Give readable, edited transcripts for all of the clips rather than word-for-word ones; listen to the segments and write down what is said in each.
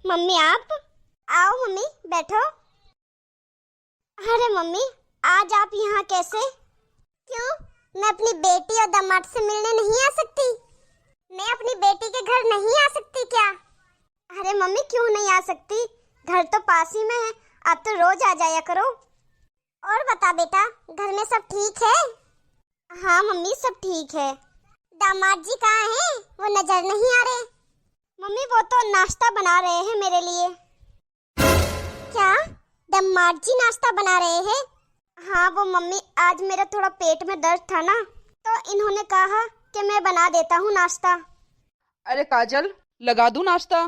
Mummy आप आओ। Mummy बैठो। अरे मम्मी आज आप यहाँ कैसे? क्यों, मैं अपनी बेटी और दामाद से मिलने नहीं आ सकती? मैं अपनी बेटी के घर नहीं आ सकती क्या? अरे मम्मी क्यों नहीं आ सकती, घर तो पास ही में है, आप तो रोज आ जाया करो। और बता बेटा, घर में सब ठीक है? हाँ मम्मी सब ठीक है। दामाद जी कहाँ हैं? वो नजर नहीं आ रहे। मम्मी वो तो नाश्ता बना रहे हैं मेरे लिए। क्या दामाद जी नाश्ता बना रहे हैं? हाँ वो मम्मी आज मेरा थोड़ा पेट में दर्द था ना, तो इन्होंने कहा कि मैं बना देता हूँ नाश्ता। अरे काजल लगा दूं नाश्ता?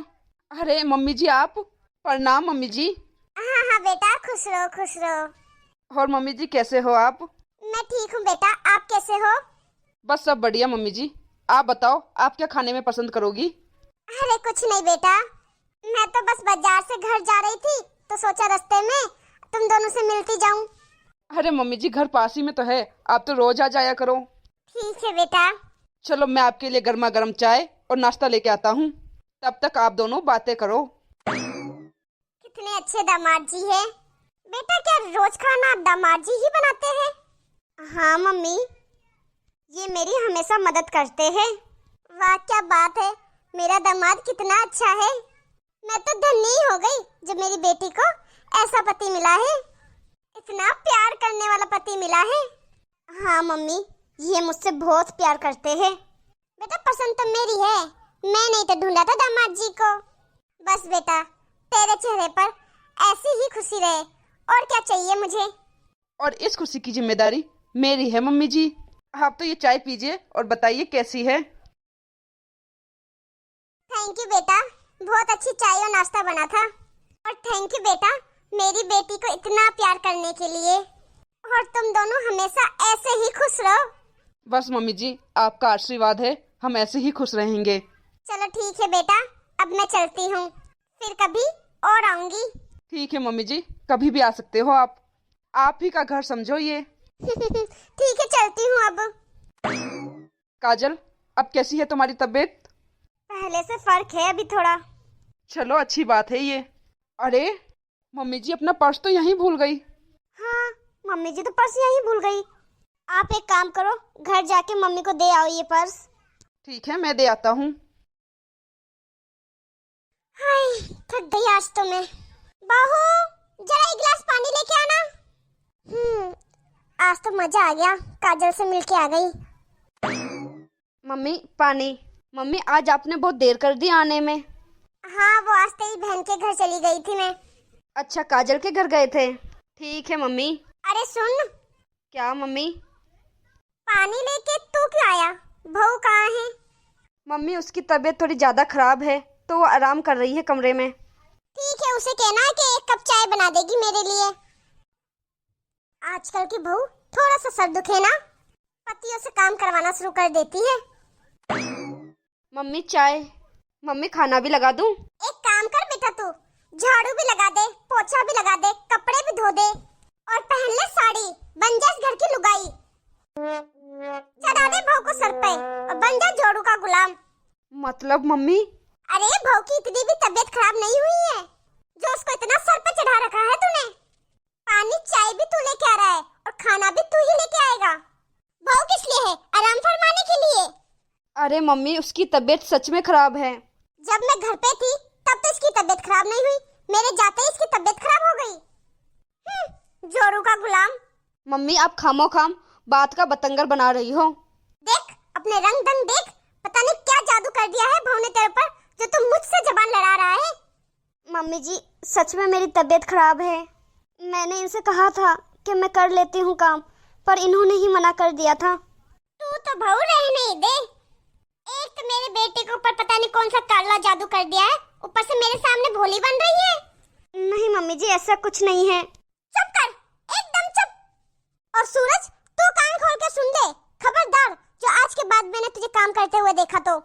अरे मम्मी जी आप, प्रणाम मम्मी जी। हाँ हाँ बेटा, खुश रहो खुश रहो। और मम्मी जी कैसे हो आप? मैं ठीक हूँ बेटा, आप कैसे हो? बस सब बढ़िया मम्मी जी। आप बताओ आप क्या खाने में पसंद करोगी? अरे कुछ नहीं बेटा, मैं तो बस बाजार से घर जा रही थी तो सोचा रास्ते में तुम दोनों से मिलती जाऊं। अरे मम्मी जी घर पास ही में तो है, आप तो रोज आ जाया करो। ठीक है बेटा। चलो मैं आपके लिए गर्मा गर्म चाय और नाश्ता लेके आता हूँ, तब तक आप दोनों बातें करो। कितने अच्छे दामाद जी है। बेटा क्या रोज खाना आप दामाद जी ही बनाते हैं? हाँ मम्मी, ये मेरी हमेशा मदद करते हैं। वाह क्या बात है, मेरा दामाद कितना अच्छा है। मैं तो धन्य ही हो गई जब मेरी बेटी को ऐसा पति मिला है, इतना प्यार करने वाला पति मिला है। हाँ मम्मी, ये मुझसे बहुत प्यार करते हैं। बेटा पसंद तो मेरी है, मैं नहीं तो ढूंढा था दामाद जी को। बस बेटा तेरे चेहरे पर ऐसी ही खुशी रहे, और क्या चाहिए मुझे। और इस खुशी की जिम्मेदारी मेरी है मम्मी जी। आप तो ये चाय पीजिए और बताइए कैसी है। थैंक यू बेटा, बहुत अच्छी चाय और नाश्ता बना था। और थैंक यू बेटा मेरी बेटी को इतना प्यार करने के लिए। और तुम दोनों हमेशा ऐसे ही खुश रहो। बस मम्मी जी आपका आशीर्वाद है, हम ऐसे ही खुश रहेंगे। चलो ठीक है बेटा, अब मैं चलती हूँ, फिर कभी और आऊंगी। ठीक है मम्मी जी, कभी भी आ सकते हो आप ही का घर समझो ये। ठीक है चलती हूँ अब। काजल अब कैसी है तुम्हारी तबीयत? पहले से फर्क है अभी थोड़ा। चलो अच्छी बात है ये। अरे मम्मी जी अपना पर्स तो यहीं भूल गई। हाँ मम्मी जी तो पर्स यहीं भूल गई। आप एक काम करो, घर जाके मम्मी को दे आओ ये पर्स। ठीक है मैं दे आता हूँ। हाय थक गई आज तो मैं। बहू जरा एक गिलास पानी लेके आना। आज तो मजा आ गया, काजल से मिलके आ गई। मम्मी पानी। मम्मी आज आपने बहुत देर कर दी आने में। हाँ वो आज तेरी बहन के घर चली गई थी मैं। अच्छा काजल के घर गए थे, ठीक है मम्मी। अरे सुन। क्या मम्मी? पानी लेके तू क्यों आया? बहू कहाँ है? मम्मी उसकी तबीयत थोड़ी ज्यादा खराब है तो वो आराम कर रही है कमरे में। ठीक है उसे कहना कि एक कप चाय बना देगी मेरे लिए। आजकल की बहू थोड़ा सा सर दुखे ना, पतियों से काम करवाना शुरू कर देती है। मम्मी चाय। मम्मी खाना भी लगा दूं? एक काम कर बेटा, तू झाड़ू भी लगा दे, पोछा भी लगा दे, कपड़े भी धो दे और पहन ले साड़ी, बन जा इस घर की लुगाई। चढ़ा दे बहू को सर पे और बन जा जोड़ू का गुलाम। मतलब मम्मी? अरे बहू की इतनी भी तबीयत खराब नहीं हुई है जो उसको इतना सर पे चढ़ा रखा है तूने। पानी चाय भी तू लेके आ रहा है और खाना भी तू ही लेके आएगा। बहू किस लिए है? आराम फरमाने के लिए। अरे मम्मी उसकी तबीयत सच में खराब है। जब मैं घर पे थी तब तो इसकी तबीयत खराब नहीं हुई, मेरे जाते ही इसकी तबीयत खराब हो गई। जोरू का गुलाम। मम्मी आप खामो खाम बात का बतंगर बना रही हो। देख अपने रंग ढंग देख, पता नहीं क्या जादू कर दिया है बहू ने तेरे पर जो तुम मुझसे जबान लड़ा रहा है। मम्मी जी सच में मेरी तबीयत खराब है। मैंने इनसे कहा था कि मैं कर लेती हूँ काम, पर इन्होंने ही मना कर दिया था। तू तो बहू रहने ही दे। एक तो मेरे बेटे के ऊपर पता नहीं कौन सा काला जादू कर दिया है, ऊपर से मेरे सामने भोली बन रही है। नहीं मम्मी जी ऐसा कुछ नहीं है। चुप कर, एकदम चुप। और सूरज तू कान खोल के सुन ले, खबरदार जो आज के बाद मैंने तुझे काम करते हुए देखा तो।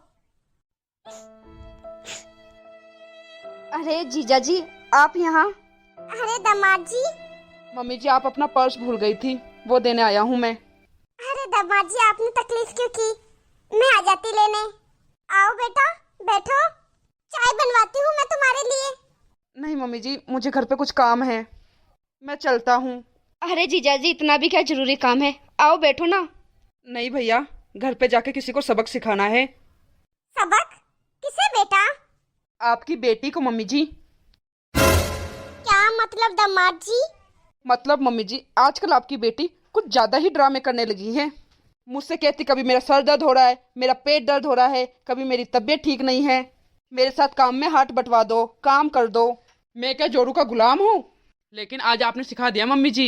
अरे जीजा जी आप यहाँ? अरे दामाद जी। मम्मी जी आप अपना पर्स भूल गई थी, वो देने आया हूँ मैं। अरे दामाद जी आपने तकलीफ क्यों की, मैं आ जाती लेने। आओ बेटा बैठो, चाय बनवाती हूँ मैं तुम्हारे लिए। मम्मी जी, मुझे घर पे कुछ काम है, मैं चलता हूँ। अरे जीजा जी, इतना भी क्या जरूरी काम है? आओ बैठो ना। नहीं भैया, घर पे जाके किसी को सबक सिखाना है। सबक? किसे बेटा? आपकी बेटी को मम्मी जी। क्या मतलब दामाद जी? मतलब मम्मी जी, आजकल आपकी बेटी कुछ ज्यादा ही ड्रामे करने लगी है। मुझसे कहती कभी मेरा सर दर्द हो रहा है, मेरा पेट दर्द हो रहा है, कभी मेरी तबीयत ठीक नहीं है, मेरे साथ काम में हाथ बंटवा दो, काम कर दो। मैं क्या जोरू का गुलाम हूँ? लेकिन आज आपने सिखा दिया मम्मी जी,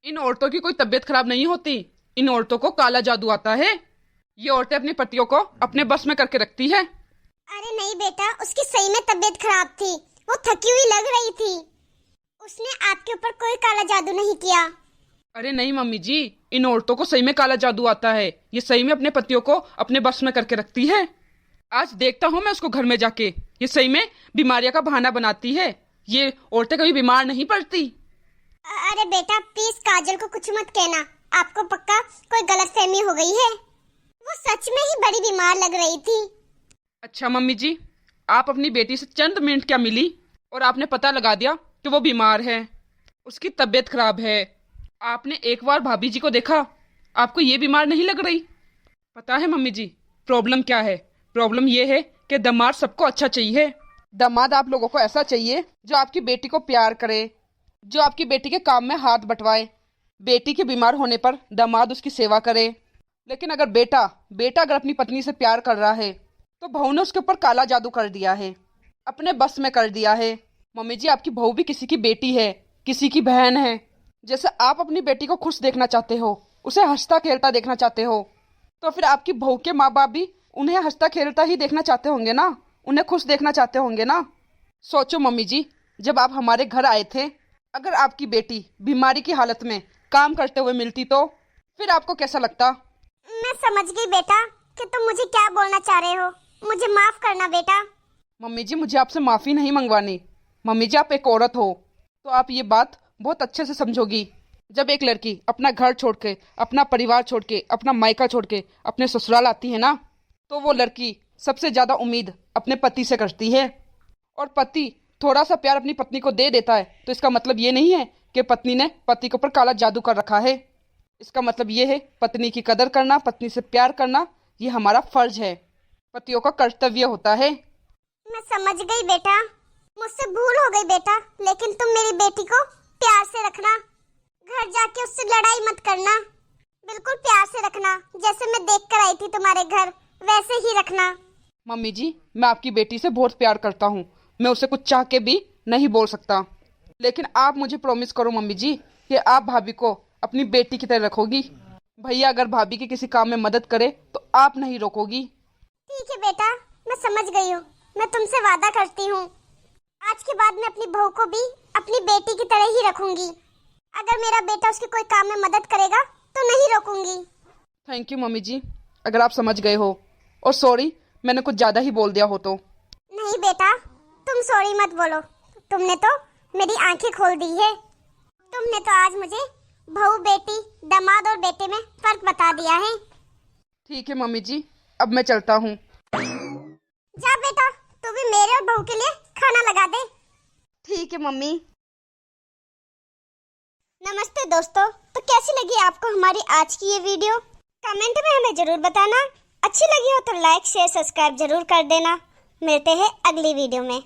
इन औरतों की कोई तबीयत खराब नहीं होती, इन औरतों को काला जादू आता है। ये औरतें अपने पतियों को अपने बस में करके रखती है। अरे नहीं बेटा, उसकी सही में तबीयत खराब थी, वो थकी हुई लग रही थी। उसने आपके ऊपर कोई काला जादू नहीं किया। अरे नहीं मम्मी जी, इन औरतों को सही में काला जादू आता है। ये सही में अपने पतियों को अपने बस में करके रखती है। आज देखता हूँ मैं उसको घर में जाके, ये सही में बीमारियों का बहाना बनाती है। ये औरतें कभी बीमार नहीं पड़ती। अरे बेटा प्लीज काजल को कुछ मत कहना, आपको पक्का कोई गलतफहमी हो गई है। वो सच में ही बड़ी बीमार लग रही थी। अच्छा मम्मी जी, आप अपनी बेटी से चंद मिनट क्या मिली और आपने पता लगा दिया कि वो बीमार है, उसकी तबीयत खराब है। आपने एक बार भाभी जी को देखा, आपको ये बीमार नहीं लग रही? पता है मम्मी जी, प्रॉब्लम क्या है? प्रॉब्लम ये है कि दामाद सबको अच्छा चाहिए। दामाद आप लोगों को ऐसा चाहिए जो आपकी बेटी को प्यार करे, जो आपकी बेटी के काम में हाथ बंटवाए। बेटी के बीमार होने पर दामाद उसकी सेवा करे। लेकिन अगर बेटा अगर अपनी पत्नी से प्यार कर रहा है तो बहू ने उसके ऊपर काला जादू कर दिया है, अपने बस में कर दिया है। मम्मी जी, आपकी बहू भी किसी की बेटी है, किसी की बहन है। जैसे आप अपनी बेटी को खुश देखना चाहते हो, उसे हंसता खेलता देखना चाहते हो, तो फिर आपकी बहू के माँ बाप भी उन्हें हंसता खेलता ही देखना चाहते होंगे ना, उन्हें खुश देखना चाहते होंगे ना। सोचो मम्मी जी, जब आप हमारे घर आए थे, अगर आपकी बेटी बीमारी की हालत में काम करते हुए मिलती तो फिर आपको कैसा लगता? मैं समझ गई बेटा कि तुम मुझे क्या बोलना चाह रहे हो। मुझे माफ करना बेटा। मम्मी जी, मुझे आपसे माफ़ी नहीं मंगवानी। मम्मी जी, आप एक औरत हो तो आप ये बात बहुत अच्छे से समझोगी। जब एक लड़की अपना घर छोड़ के, अपना परिवार छोड़ के, अपना मायका छोड़ के अपने ससुराल आती है ना, तो वो लड़की सबसे ज़्यादा उम्मीद अपने पति से करती है। और पति थोड़ा सा प्यार अपनी पत्नी को दे देता है तो इसका मतलब ये नहीं है कि पत्नी ने पति के ऊपर काला जादू कर रखा है। इसका मतलब ये है पत्नी की कदर करना, पत्नी से प्यार करना, ये हमारा फर्ज है, पतियों का कर्तव्य होता है। मैं समझ गई बेटा, मुझसे भूल हो गई बेटा। लेकिन तुम मेरी बेटी को प्यार से रखना, घर जाके उससे लड़ाई मत करना, बिल्कुल प्यार से रखना। जैसे मैं देख कर आई थी तुम्हारे घर, वैसे ही रखना। मम्मी जी, मैं आपकी बेटी से बहुत प्यार करता हूँ, मैं उसे कुछ चाह के भी नहीं बोल सकता। लेकिन आप मुझे प्रॉमिस करो मम्मी जी कि आप भाभी को अपनी बेटी की तरह रखोगी। भैया अगर भाभी के किसी काम में मदद करे तो आप नहीं रोकोगी। ठीक है बेटा, मैं समझ गई हूँ। मैं तुमसे वादा करती हूँ, आज के बाद मैं अपनी बहू को भी अपनी बेटी की तरह ही रखूंगी। अगर मेरा बेटा उसके कोई काम में मदद करेगा तो नहीं रोकूंगी। थैंक यू मम्मी जी, अगर आप समझ गए हो। और सॉरी, मैंने कुछ ज़्यादा ही बोल दिया हो तो। नहीं बेटा, तुम सॉरी मत बोलो, तुमने तो मेरी आंखें खोल दी है। तुमने तो आज मुझे बहू, बेटी, दामाद और बेटे में फर्क बता दिया है। ठीक है मम्मी जी, अब मैं चलता हूँ। जा बेटा, तू भी मेरे और बहू के लिए खाना लगा दे। ठीक है मम्मी। नमस्ते दोस्तों, तो कैसी लगी आपको हमारी आज की ये वीडियो? कमेंट में हमें जरूर बताना। अच्छी लगी हो तो लाइक, शेयर, सब्सक्राइब जरूर कर देना। मिलते हैं अगली वीडियो में।